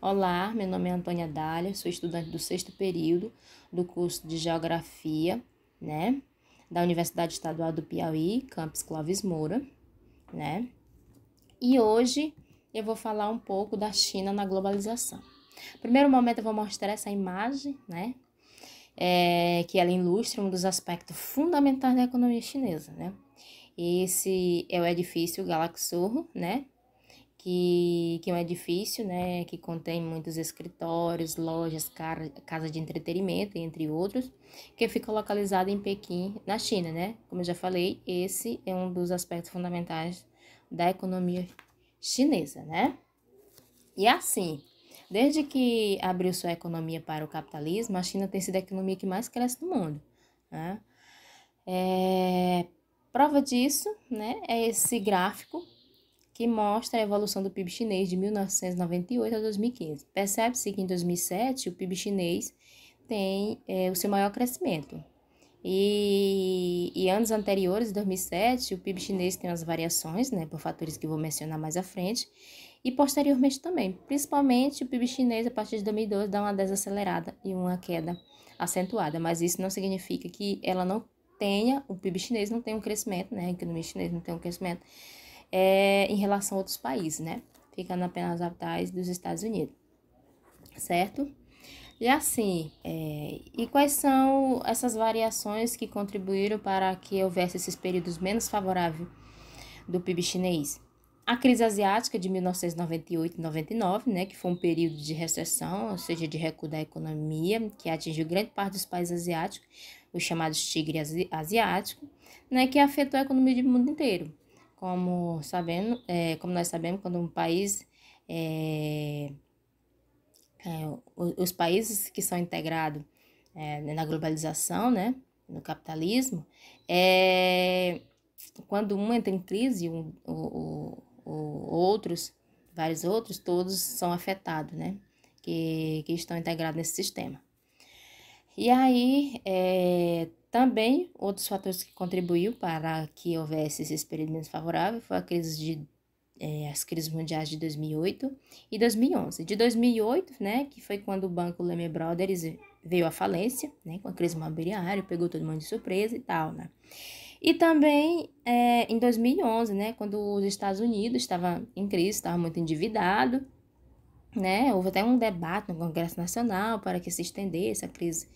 Olá, meu nome é Antônia Dália, sou estudante do 6º período do curso de Geografia, da Universidade Estadual do Piauí, campus Clóvis Moura, E hoje eu vou falar um pouco da China na globalização. No primeiro momento eu vou mostrar essa imagem, que ela ilustra um dos aspectos fundamentais da economia chinesa, Esse é o edifício Galaxorro, que é um edifício, que contém muitos escritórios, lojas, casa de entretenimento, entre outros, que fica localizado em Pequim, na China, Como eu já falei, esse é um dos aspectos fundamentais da economia chinesa, E assim, desde que abriu sua economia para o capitalismo, a China tem sido a economia que mais cresce no mundo, Prova disso, é esse gráfico que mostra a evolução do PIB chinês de 1998 a 2015. Percebe-se que em 2007 o PIB chinês tem o seu maior crescimento. E anos anteriores, em 2007, o PIB chinês tem as variações, por fatores que vou mencionar mais à frente, e posteriormente também. Principalmente o PIB chinês, a partir de 2012, dá uma desacelerada e uma queda acentuada, mas isso não significa que ela não tenha, o PIB chinês não tem um crescimento, a economia chinesa não tem um crescimento, em relação a outros países, ficando apenas atrás dos Estados Unidos, certo? E assim, e quais são essas variações que contribuíram para que houvesse esses períodos menos favoráveis do PIB chinês? A crise asiática de 1998 e 99, que foi um período de recessão, ou seja, de recuo da economia, que atingiu grande parte dos países asiáticos, os chamados tigre asiático, que afetou a economia do mundo inteiro. Como nós sabemos, quando um país, os países que são integrados na globalização, no capitalismo, quando um entra em crise, vários outros, todos são afetados, que estão integrados nesse sistema. E aí, também, outros fatores que contribuíram para que houvesse esses períodos menos favoráveis foi as crises mundiais de 2008 e 2011. De 2008, que foi quando o banco Lehman Brothers veio à falência, com a crise imobiliária, pegou todo mundo de surpresa e tal, E também em 2011, quando os Estados Unidos estavam em crise, estava muito endividado, houve até um debate no Congresso Nacional para que se estendesse a crise,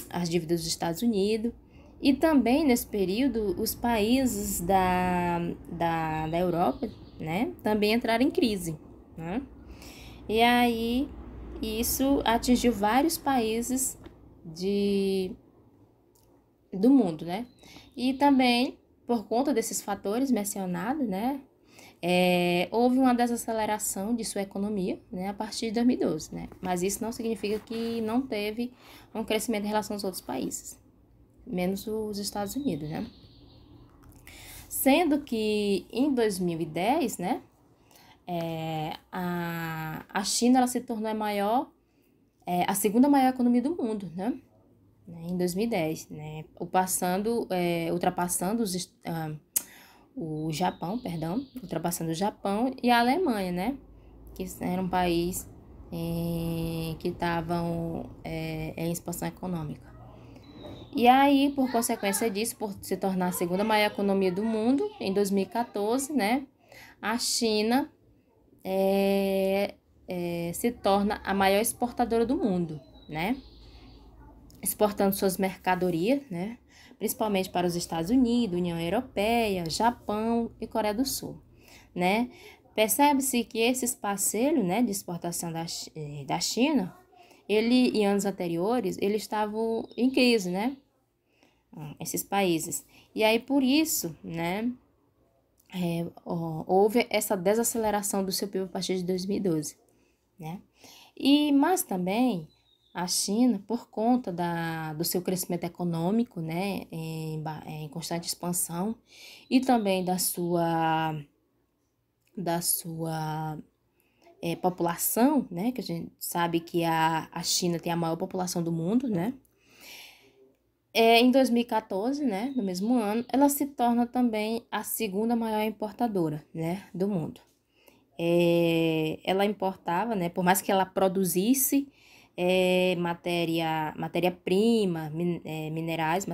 as dívidas dos Estados Unidos. E também, nesse período, os países da Europa, também entraram em crise, E aí, isso atingiu vários países do mundo, E também, por conta desses fatores mencionados, houve uma desaceleração de sua economia, a partir de 2012, Mas isso não significa que não teve um crescimento em relação aos outros países, menos os Estados Unidos, Sendo que em 2010, a China ela se tornou a segunda maior economia do mundo, em 2010, ultrapassando o Japão, ultrapassando o Japão e a Alemanha, que era um país que estavam em expansão econômica. E aí, por consequência disso, por se tornar a segunda maior economia do mundo, em 2014, a China se torna a maior exportadora do mundo, exportando suas mercadorias, principalmente para os Estados Unidos, União Europeia, Japão e Coreia do Sul, Percebe-se que esses parceiros, de exportação da China, em anos anteriores, eles estavam em crise, esses países. E aí, por isso, houve essa desaceleração do seu PIB a partir de 2012, Mas também a China, por conta do seu crescimento econômico, em constante expansão, e também da sua população, que a gente sabe que a China tem a maior população do mundo, em 2014, no mesmo ano, ela se torna também a segunda maior importadora, do mundo. ela importava, né? Por mais que ela produzisse matéria-prima, minerais,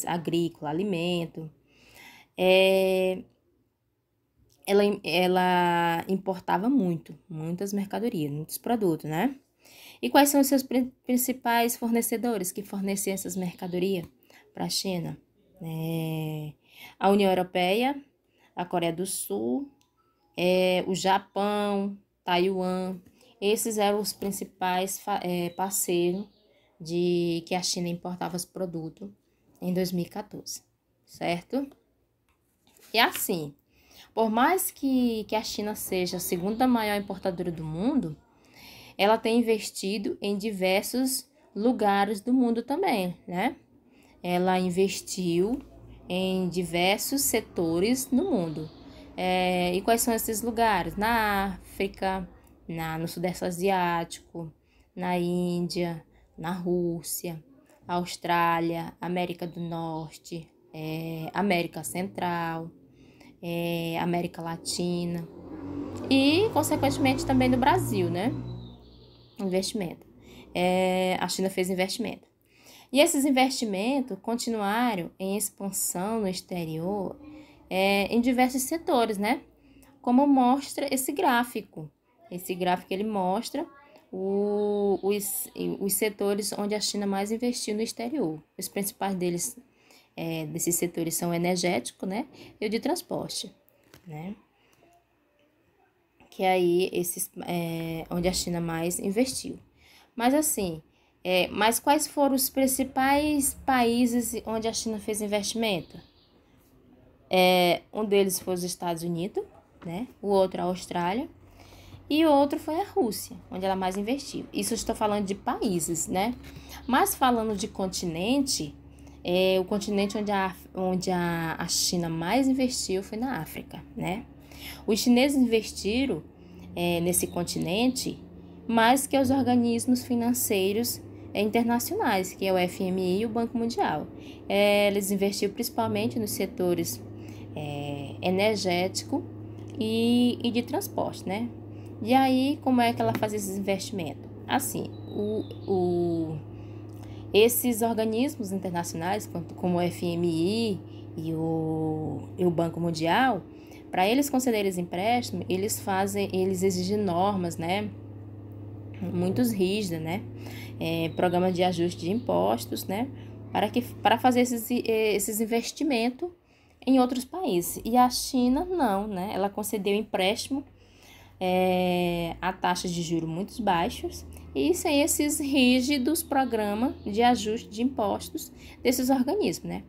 agrícola, alimento, ela importava muitas mercadorias, muitos produtos, né? E quais são os seus principais fornecedores que fornecem essas mercadorias para a China? A União Europeia, a Coreia do Sul, o Japão, Taiwan. Esses eram os principais parceiros de que a China importava os produtos em 2014, certo? E assim, por mais que a China seja a segunda maior importadora do mundo, ela tem investido em diversos lugares do mundo também, né? Ela investiu em diversos setores no mundo. E quais são esses lugares? Na África, no Sudeste Asiático, na Índia, na Rússia, Austrália, América do Norte, América Central, América Latina e, consequentemente, também no Brasil, né? Investimento. A China fez investimento. E esses investimentos continuaram em expansão no exterior em diversos setores, né? Como mostra esse gráfico. Esse gráfico ele mostra os setores onde a China mais investiu no exterior. Os principais desses setores são o energético, né? E o de transporte, né? Que aí onde a China mais investiu. Mas assim, mas quais foram os principais países onde a China fez investimento? Um deles foi os Estados Unidos, né? O outro a Austrália e o outro foi a Rússia, onde ela mais investiu. Isso eu estou falando de países, né? Mas falando de continente, o continente onde a China mais investiu foi na África, né? Os chineses investiram nesse continente mais que os organismos financeiros internacionais, que é o FMI e o Banco Mundial. Eles investiram principalmente nos setores energético e de transporte, né? E aí, como é que ela faz esses investimentos? Assim, esses organismos internacionais, como o FMI e o Banco Mundial, para eles concederem empréstimo, eles exigem normas, né? Muito rígidas, né? Programa de ajuste de impostos, né? Para fazer esses investimentos em outros países. E a China não, né? Ela concedeu empréstimo a taxas de juros muito baixos e sem esses rígidos programas de ajuste de impostos desses organismos, né?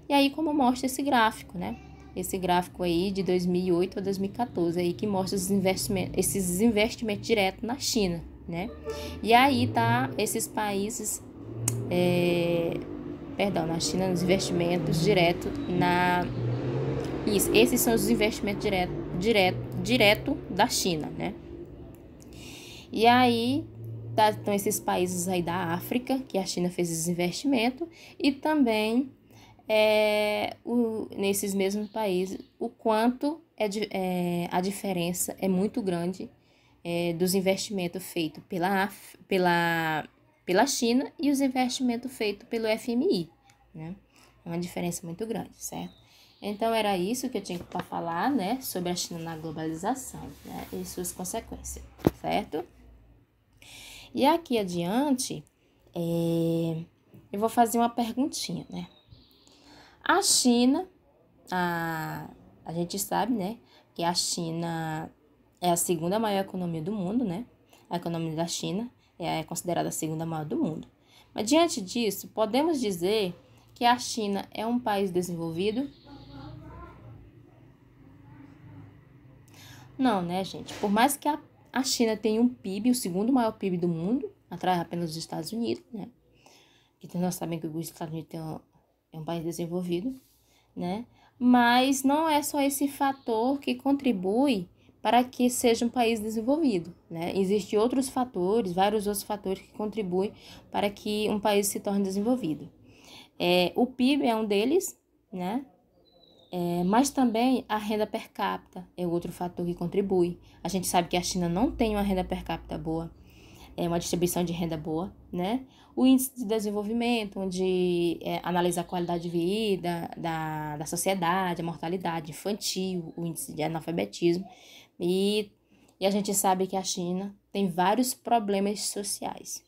E aí, como mostra esse gráfico, né? Esse gráfico aí de 2008 a 2014 aí que mostra esses investimentos diretos na China, né? E aí tá esses países, na China, nos investimentos diretos esses são os investimentos direto da China, né? E aí estão esses países aí da África, que a China fez esses investimentos, e também nesses mesmos países, o quanto a diferença é muito grande dos investimentos feitos pela China e os investimentos feitos pelo FMI, né? É uma diferença muito grande, certo? Então, era isso que eu tinha para falar, né, sobre a China na globalização, né, e suas consequências, certo? E aqui adiante, eu vou fazer uma perguntinha, né? A China, a gente sabe, né, que a China é a segunda maior economia do mundo, né? A economia da China é considerada a segunda maior do mundo. Mas, diante disso, podemos dizer que a China é um país desenvolvido? Não, né, gente? Por mais que a China tenha um PIB, o segundo maior PIB do mundo, atrás apenas dos Estados Unidos, né? Porque nós sabemos que os Estados Unidos é um país desenvolvido, né? Mas não é só esse fator que contribui para que seja um país desenvolvido, né? Existem outros fatores, vários outros fatores que contribuem para que um país se torne desenvolvido. O PIB é um deles, né? Mas também a renda per capita é outro fator que contribui. A gente sabe que a China não tem uma renda per capita boa, é uma distribuição de renda boa, né? O índice de desenvolvimento, onde analisa a qualidade de vida da sociedade, a mortalidade infantil, o índice de analfabetismo. E a gente sabe que a China tem vários problemas sociais.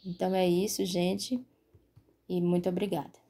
Então é isso, gente, e muito obrigada.